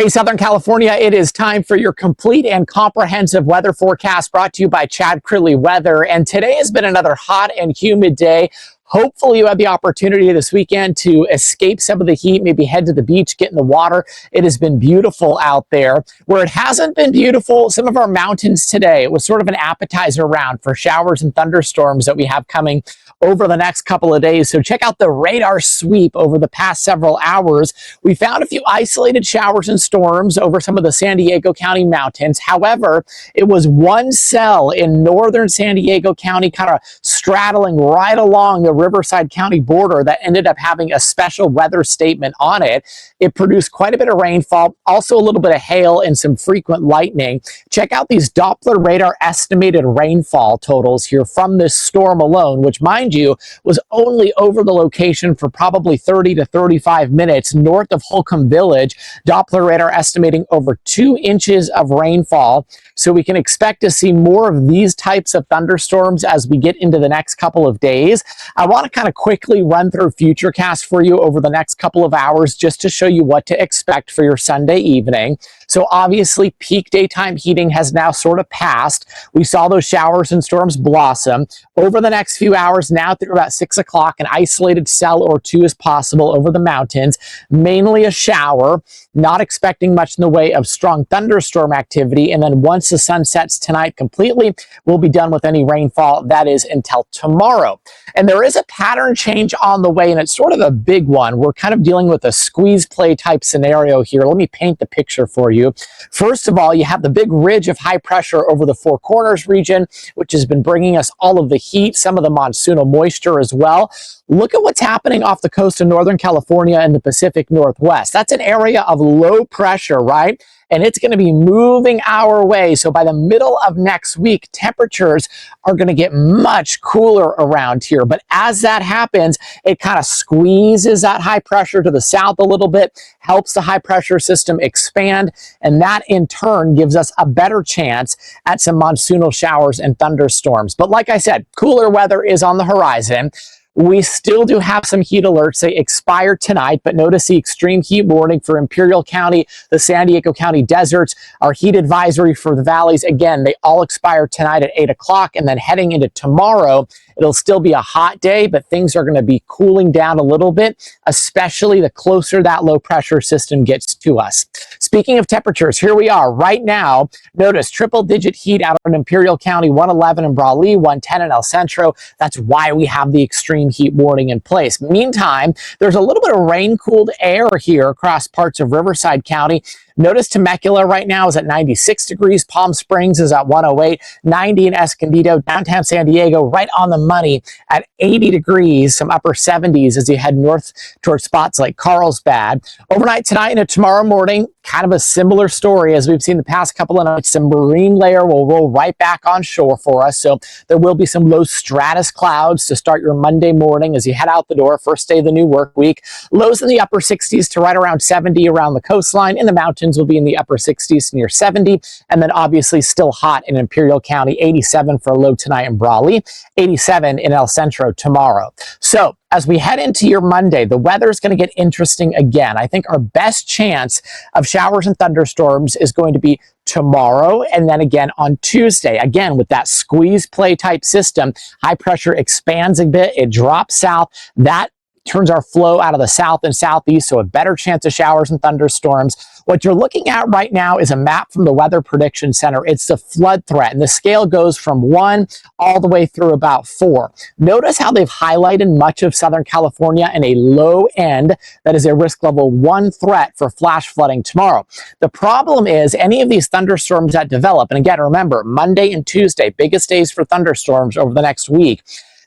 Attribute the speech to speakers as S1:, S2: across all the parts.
S1: Hey, Southern California, it is time for your complete and comprehensive weather forecast brought to you by Chad Crilly Weather. And today has been another hot and humid day. Hopefully you have the opportunity this weekend to escape some of the heat, maybe head to the beach, get in the water. It has been beautiful out there. Where it hasn't been beautiful, some of our mountains today, it was sort of an appetizer round for showers and thunderstorms that we have coming over the next couple of days. So check out the radar sweep over the past several hours. We found a few isolated showers and storms over some of the San Diego County mountains. However, it was one cell in northern San Diego County, kind of straddling right along the Riverside County border, that ended up having a special weather statement on it. It produced quite a bit of rainfall, also a little bit of hail and some frequent lightning. Check out these Doppler radar estimated rainfall totals here from this storm alone, which, mind you, was only over the location for probably 30 to 35 minutes north of Holcomb Village. Doppler radar estimating over 2 inches of rainfall. So we can expect to see more of these types of thunderstorms as we get into the next couple of days. I want to kind of quickly run through Futurecast for you over the next couple of hours just to show you what to expect for your Sunday evening. So obviously peak daytime heating has now sort of passed. We saw those showers and storms blossom. Over the next few hours, now through about 6 o'clock, an isolated cell or two is possible over the mountains, mainly a shower, not expecting much in the way of strong thunderstorm activity. And then once the sun sets tonight completely, we'll be done with any rainfall. That is until tomorrow. And there is a pattern change on the way, and it's sort of a big one. We're kind of dealing with a squeeze play type scenario here. Let me paint the picture for you. First of all, you have the big ridge of high pressure over the Four Corners region, which has been bringing us all of the heat, some of the monsoonal moisture as well. Look at what's happening off the coast of Northern California and the Pacific Northwest. That's an area of low pressure, right? And it's going to be moving our way. So by the middle of next week, temperatures are going to get much cooler around here. But as that happens, it kind of squeezes that high pressure to the south a little bit, helps the high pressure system expand, and that in turn gives us a better chance at some monsoonal showers and thunderstorms. But like I said, cooler weather is on the horizon. We still do have some heat alerts. They expire tonight, but notice the extreme heat warning for Imperial County, the San Diego County deserts, our heat advisory for the valleys. Again, they all expire tonight at 8 o'clock, and then heading into tomorrow, it'll still be a hot day, but things are going to be cooling down a little bit, especially the closer that low pressure system gets to us. Speaking of temperatures, here we are right now. Notice triple digit heat out in Imperial County, 111 in Brawley, 110 in El Centro. That's why we have the extreme heat warning in place. Meantime, there's a little bit of rain cooled air here across parts of Riverside County. Notice Temecula right now is at 96 degrees. Palm Springs is at 108, 90 in Escondido, downtown San Diego right on the money at 80 degrees, some upper 70s as you head north towards spots like Carlsbad. Overnight tonight and tomorrow morning, kind of a similar story as we've seen the past couple of nights. Some marine layer will roll right back on shore for us. So there will be some low stratus clouds to start your Monday morning as you head out the door, first day of the new work week. Lows in the upper 60s to right around 70 around the coastline. In the mountains will be in the upper 60s near 70. And then obviously still hot in Imperial County, 87 for a low tonight in Brawley, 87 in El Centro tomorrow. So as we head into your Monday, the weather is going to get interesting again. I think our best chance of showers and thunderstorms is going to be tomorrow and then again on Tuesday. Again, with that squeeze play type system, high pressure expands a bit, it drops south. That turns our flow out of the south and southeast, so a better chance of showers and thunderstorms. What you're looking at right now is a map from the Weather Prediction Center. It's the flood threat, and the scale goes from 1 all the way through about 4. Notice how they've highlighted much of Southern California in a low end that is a risk level 1 threat for flash flooding tomorrow. The problem is any of these thunderstorms that develop, and again, remember, Monday and Tuesday, biggest days for thunderstorms over the next week,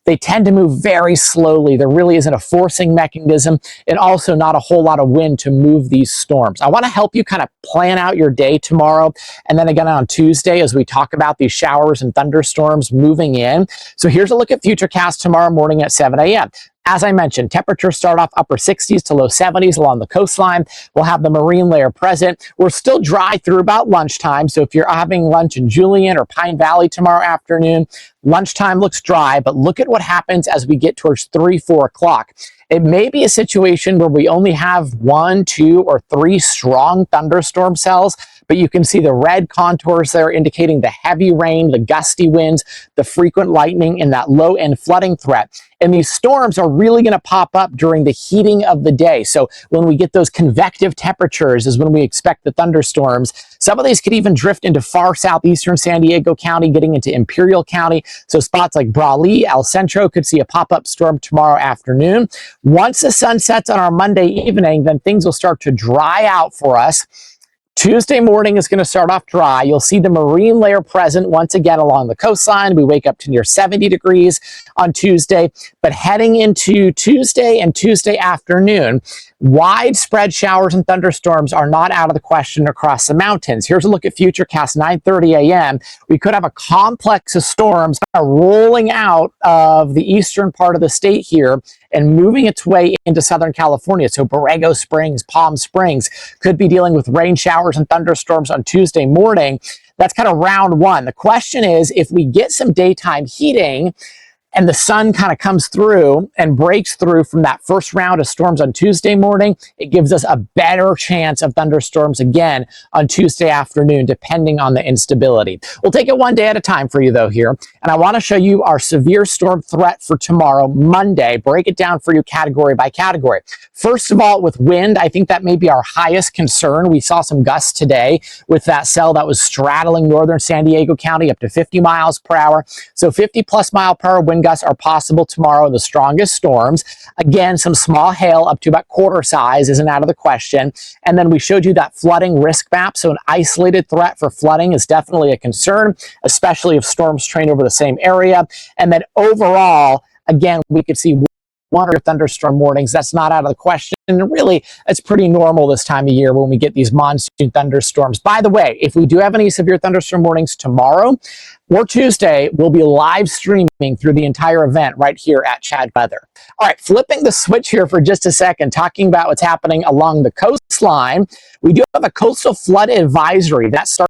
S1: they tend to move very slowly. There really isn't a forcing mechanism and also not a whole lot of wind to move these storms. I want to help you kind of plan out your day tomorrow and then again on Tuesday as we talk about these showers and thunderstorms moving in. So here's a look at Futurecast tomorrow morning at 7 a.m. As I mentioned, temperatures start off upper 60s to low 70s along the coastline. We'll have the marine layer present. We're still dry through about lunchtime. So if you're having lunch in Julian or Pine Valley tomorrow afternoon, lunchtime looks dry, but look at what happens as we get towards 3, 4 o'clock. It may be a situation where we only have 1, 2, or 3 strong thunderstorm cells, but you can see the red contours there indicating the heavy rain, the gusty winds, the frequent lightning, and that low-end flooding threat. And these storms are really going to pop up during the heating of the day. So when we get those convective temperatures is when we expect the thunderstorms. Some of these could even drift into far southeastern San Diego County, getting into Imperial County. So spots like Brawley, El Centro could see a pop-up storm tomorrow afternoon. Once the sun sets on our Monday evening, then things will start to dry out for us. Tuesday morning is going to start off dry. You'll see the marine layer present once again along the coastline. We wake up to near 70 degrees on Tuesday, but heading into Tuesday and Tuesday afternoon, widespread showers and thunderstorms are not out of the question across the mountains. Here's a look at Futurecast 9:30 a.m. We could have a complex of storms rolling out of the eastern part of the state here and moving its way into Southern California. So Borrego Springs, Palm Springs could be dealing with rain showers and thunderstorms on Tuesday morning. That's kind of round one. The question is, if we get some daytime heating and the sun kind of comes through and breaks through from that first round of storms on Tuesday morning, it gives us a better chance of thunderstorms again on Tuesday afternoon, depending on the instability. We'll take it one day at a time for you though here. And I want to show you our severe storm threat for tomorrow, Monday. Break it down for you category by category. First of all, with wind, I think that may be our highest concern. We saw some gusts today with that cell that was straddling northern San Diego County up to 50 miles per hour. So 50 plus mile per hour wind gusts are possible tomorrow in the strongest storms. Again, some small hail up to about quarter size isn't out of the question. And then we showed you that flooding risk map. So an isolated threat for flooding is definitely a concern, especially if storms train over the same area. And then overall, again, we could see one or thunderstorm warnings. That's not out of the question. And really, it's pretty normal this time of year when we get these monsoon thunderstorms. By the way, if we do have any severe thunderstorm warnings tomorrow or Tuesday, we'll be live streaming through the entire event right here at Chad Weather. All right, flipping the switch here for just a second, talking about what's happening along the coastline. We do have a coastal flood advisory that starts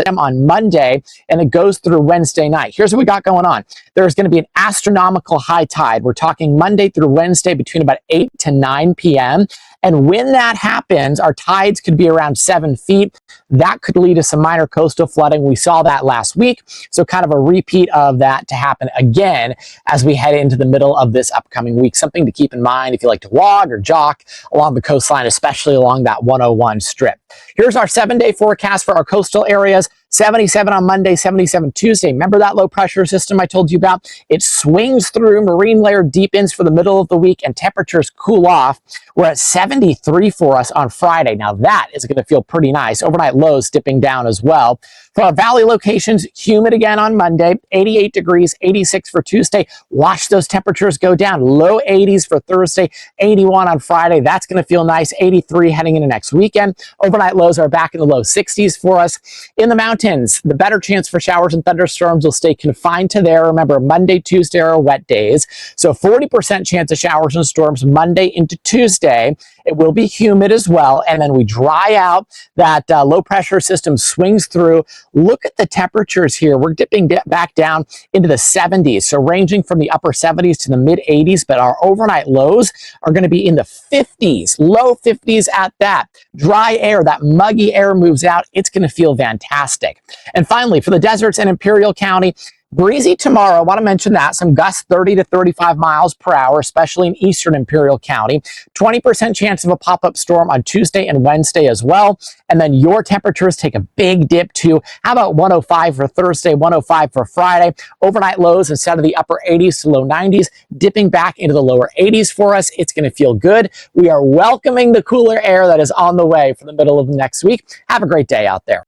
S1: on Monday and it goes through Wednesday night. Here's what we got going on. There's going to be an astronomical high tide. We're talking Monday through Wednesday between about 8 to 9 p.m. And when that happens, our tides could be around 7 feet. That could lead to some minor coastal flooding. We saw that last week. So kind of a repeat of that to happen again as we head into the middle of this upcoming week. Something to keep in mind if you like to log or jock along the coastline, especially along that 101 strip. Here's our 7-day forecast for our coastal areas. 77 on Monday, 77 Tuesday. Remember that low pressure system I told you about? It swings through, marine layer deepens for the middle of the week, and temperatures cool off. We're at 73 for us on Friday. Now that is going to feel pretty nice. Overnight lows dipping down as well. For our valley locations, humid again on Monday, 88 degrees, 86 for Tuesday. Watch those temperatures go down. Low 80s for Thursday, 81 on Friday. That's going to feel nice. 83 heading into next weekend. Overnight lows are back in the low 60s for us. In the mountains, the better chance for showers and thunderstorms will stay confined to there. Remember, Monday, Tuesday are wet days. So 40% chance of showers and storms Monday into Tuesday. It will be humid as well. And then we dry out. That low pressure system swings through. Look at the temperatures here. We're dipping back down into the 70s. So ranging from the upper 70s to the mid 80s, but our overnight lows are going to be in the 50s, low 50s at that. Dry air, that muggy air moves out. It's going to feel fantastic. And finally, for the deserts and Imperial County, breezy tomorrow. I want to mention that. Some gusts 30 to 35 miles per hour, especially in eastern Imperial County. 20% chance of a pop-up storm on Tuesday and Wednesday as well. And then your temperatures take a big dip too. How about 105 for Thursday, 105 for Friday? Overnight lows instead of the upper 80s to low 90s, dipping back into the lower 80s for us. It's going to feel good. We are welcoming the cooler air that is on the way for the middle of next week. Have a great day out there.